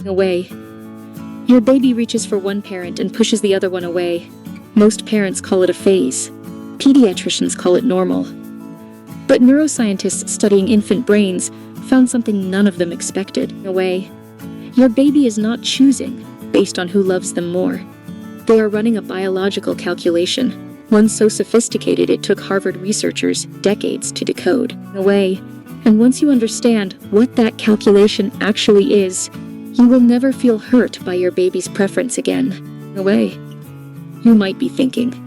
away. Your baby reaches for one parent and pushes the other one away. Most parents call it a phase. Pediatricians call it normal. But neuroscientists studying infant brains found something none of them expected. Away. Your baby is not choosing based on who loves them more. They are running a biological calculation, one so sophisticated it took Harvard researchers decades to decode. Away. And once you understand what that calculation actually is, you will never feel hurt by your baby's preference again. Away. You might be thinking,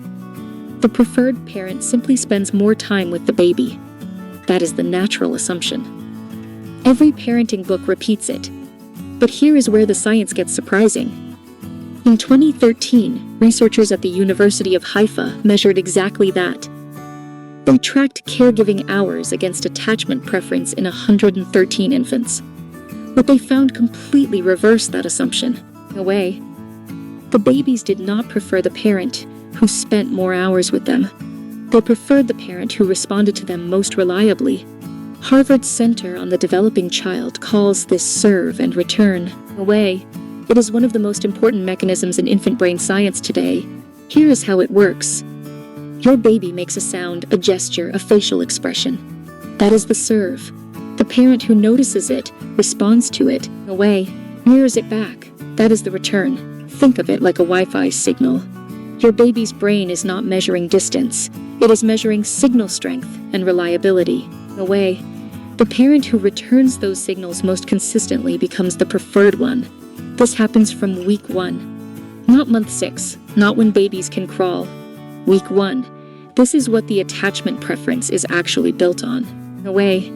the preferred parent simply spends more time with the baby. That is the natural assumption. Every parenting book repeats it. But here is where the science gets surprising. In 2013, researchers at the University of Haifa measured exactly that. They tracked caregiving hours against attachment preference in 113 infants. But they found completely reversed that assumption. Away. The babies did not prefer the parent who spent more hours with them. They preferred the parent who responded to them most reliably. Harvard's Center on the Developing Child calls this serve and return. Away. It is one of the most important mechanisms in infant brain science today. Here is how it works. Your baby makes a sound, a gesture, a facial expression. That is the serve. The parent who notices it, responds to it, away, mirrors it back. That is the return. Think of it like a Wi-Fi signal. Your baby's brain is not measuring distance. It is measuring signal strength and reliability. Away. The parent who returns those signals most consistently becomes the preferred one. This happens from week 1. Not month 6, not when babies can crawl. Week 1. This is what the attachment preference is actually built on. Away.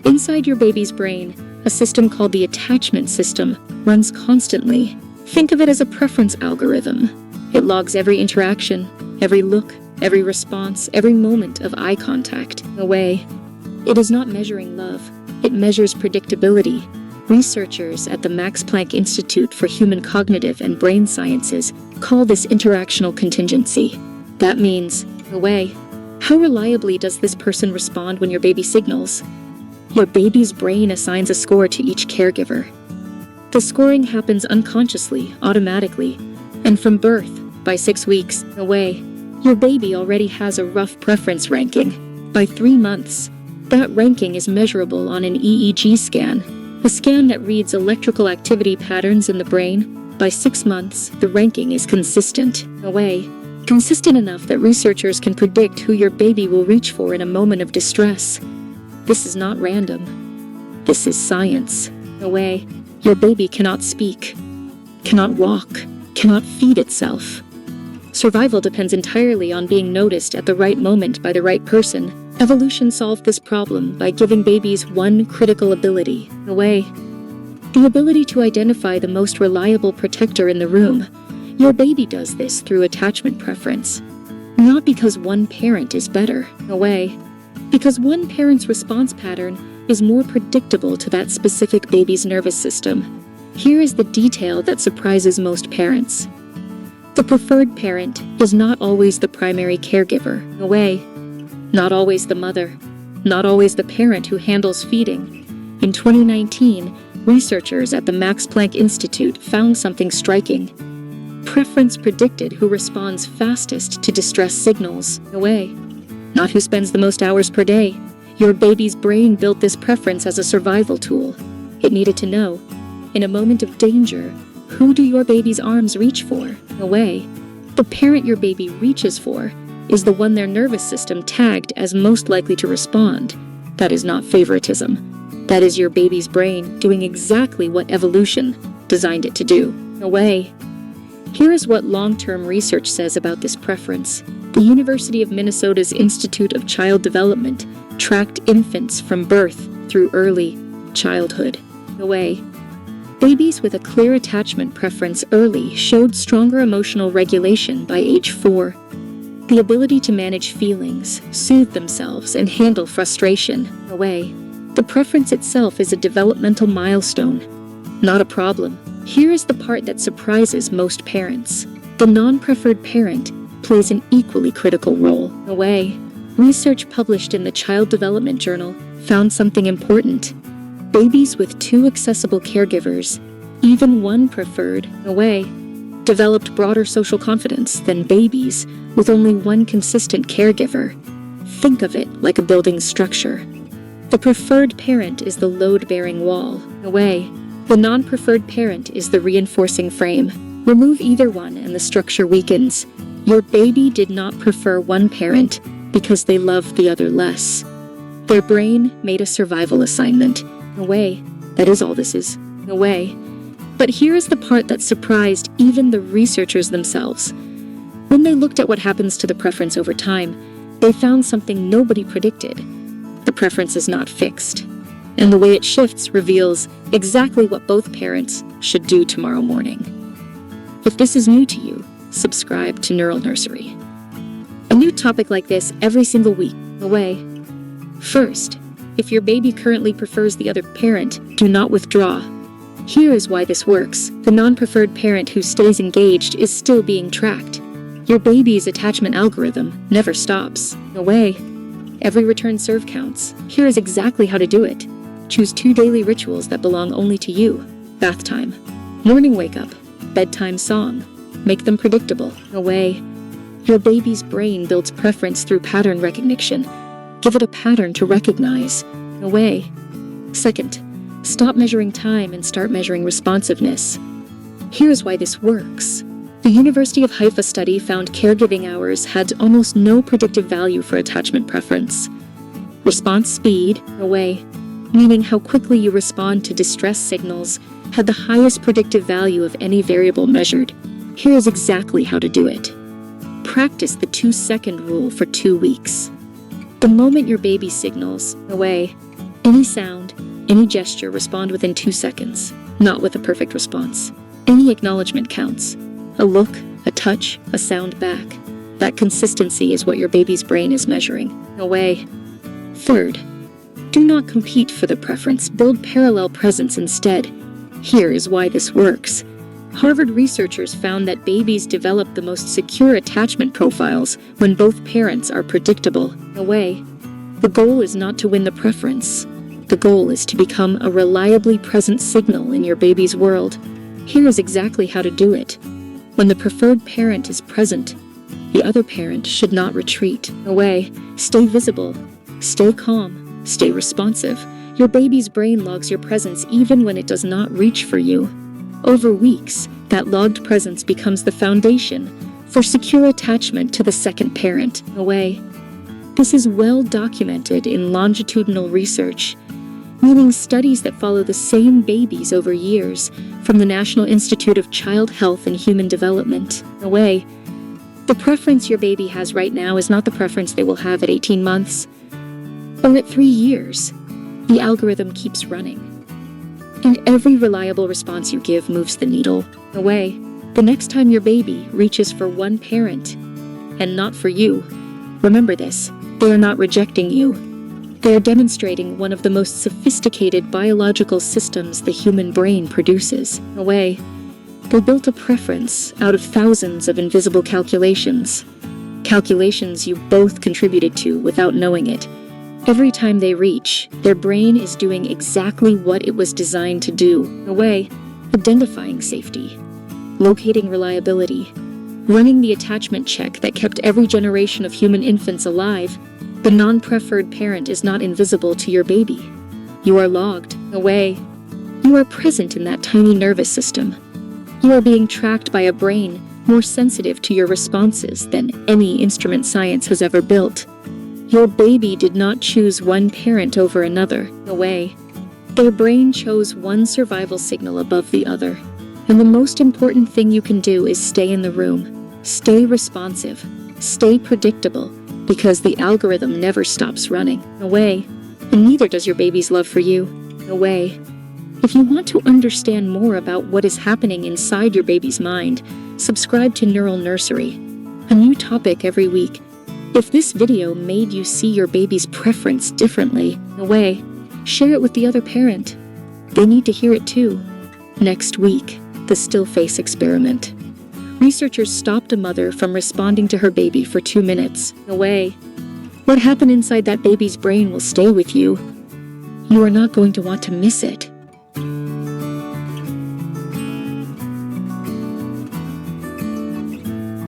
Inside your baby's brain, a system called the attachment system runs constantly. Think of it as a preference algorithm. It logs every interaction, every look, every response, every moment of eye contact. Away. It is not measuring love. It measures predictability. Researchers at the Max Planck Institute for Human Cognitive and Brain Sciences call this interactional contingency. That means, away. How reliably does this person respond when your baby signals? Your baby's brain assigns a score to each caregiver. The scoring happens unconsciously, automatically, and from birth, by 6 weeks, away, your baby already has a rough preference ranking. By 3 months, that ranking is measurable on an EEG scan, a scan that reads electrical activity patterns in the brain. By 6 months, the ranking is consistent, away, consistent enough that researchers can predict who your baby will reach for in a moment of distress. This is not random. This is science. Away. Your baby cannot speak, cannot walk, cannot feed itself. Survival depends entirely on being noticed at the right moment by the right person. Evolution solved this problem by giving babies one critical ability, away. The ability to identify the most reliable protector in the room. Your baby does this through attachment preference. Not because one parent is better, away. Because one parent's response pattern is more predictable to that specific baby's nervous system. Here is the detail that surprises most parents. The preferred parent is not always the primary caregiver, away. Not always the mother. Not always the parent who handles feeding. In 2019, researchers at the Max Planck Institute found something striking. Preference predicted who responds fastest to distress signals, away. Not who spends the most hours per day. Your baby's brain built this preference as a survival tool. It needed to know, in a moment of danger, who do your baby's arms reach for? Away. The parent your baby reaches for is the one their nervous system tagged as most likely to respond. That is not favoritism. That is your baby's brain doing exactly what evolution designed it to do. Away. Here is what long-term research says about this preference. The University of Minnesota's Institute of Child Development tracked infants from birth through early childhood. Away. Babies with a clear attachment preference early showed stronger emotional regulation by age 4. The ability to manage feelings, soothe themselves, and handle frustration. Away. The preference itself is a developmental milestone, not a problem. Here is the part that surprises most parents. The non-preferred parent plays an equally critical role. Away. Research published in the Child Development Journal found something important. Babies with 2 accessible caregivers, even one preferred, away, developed broader social confidence than babies with only one consistent caregiver. Think of it like a building structure. The preferred parent is the load-bearing wall, away. The non-preferred parent is the reinforcing frame. Remove either one and the structure weakens. Your baby did not prefer one parent because they loved the other less. Their brain made a survival assignment. Away. That is all this is. Away. But here is the part that surprised even the researchers themselves. When they looked at what happens to the preference over time, they found something nobody predicted. The preference is not fixed, and the way it shifts reveals exactly what both parents should do tomorrow morning. If this is new to you, subscribe to NeuralNursery. A new topic like this every single week. Away. First, if your baby currently prefers the other parent, do not withdraw. Here is why this works. The non-preferred parent who stays engaged is still being tracked. Your baby's attachment algorithm never stops. Away. Every return serve counts. Here is exactly how to do it. Choose 2 daily rituals that belong only to you. Bath time, morning wake up, bedtime song. Make them predictable. Away. Your baby's brain builds preference through pattern recognition. Give it a pattern to recognize. Away. Second, stop measuring time and start measuring responsiveness. Here's why this works. The University of Haifa study found caregiving hours had almost no predictive value for attachment preference. Response speed, away, meaning how quickly you respond to distress signals, had the highest predictive value of any variable measured. Here is exactly how to do it. Practice the 2-second rule for 2 weeks. The moment your baby signals, away, any sound, any gesture, respond within 2 seconds, not with a perfect response. Any acknowledgement counts. A look, a touch, a sound back. That consistency is what your baby's brain is measuring. Away. Third, do not compete for the preference. Build parallel presence instead. Here is why this works. Harvard researchers found that babies develop the most secure attachment profiles when both parents are predictable. Away. The goal is not to win the preference. The goal is to become a reliably present signal in your baby's world. Here is exactly how to do it. When the preferred parent is present, the other parent should not retreat. Away. Stay visible. Stay calm. Stay responsive. Your baby's brain logs your presence even when it does not reach for you. Over weeks, that logged presence becomes the foundation for secure attachment to the second parent. Away. This is well documented in longitudinal research, meaning studies that follow the same babies over years, from the National Institute of Child Health and Human Development. Away. The preference your baby has right now is not the preference they will have at 18 months or at 3 years. The algorithm keeps running, and every reliable response you give moves the needle. Away. The next time your baby reaches for one parent and not for you, remember this: they are not rejecting you. They are demonstrating one of the most sophisticated biological systems the human brain produces. Away. They built a preference out of thousands of invisible calculations. Calculations you both contributed to without knowing it. Every time they reach, their brain is doing exactly what it was designed to do. Away. Identifying safety. Locating reliability. Running the attachment check that kept every generation of human infants alive. The non-preferred parent is not invisible to your baby. You are logged. Away. You are present in that tiny nervous system. You are being tracked by a brain more sensitive to your responses than any instrument science has ever built. Your baby did not choose one parent over another. Away. Their brain chose one survival signal above the other. And the most important thing you can do is stay in the room. Stay responsive. Stay predictable. Because the algorithm never stops running. Away. And neither does your baby's love for you. Away. If you want to understand more about what is happening inside your baby's mind, subscribe to NeuralNursery. A new topic every week. If this video made you see your baby's preference differently, away, share it with the other parent. They need to hear it too. Next week, the still face experiment. Researchers stopped a mother from responding to her baby for 2 minutes. Away. What happened inside that baby's brain will stay with you. You are not going to want to miss it.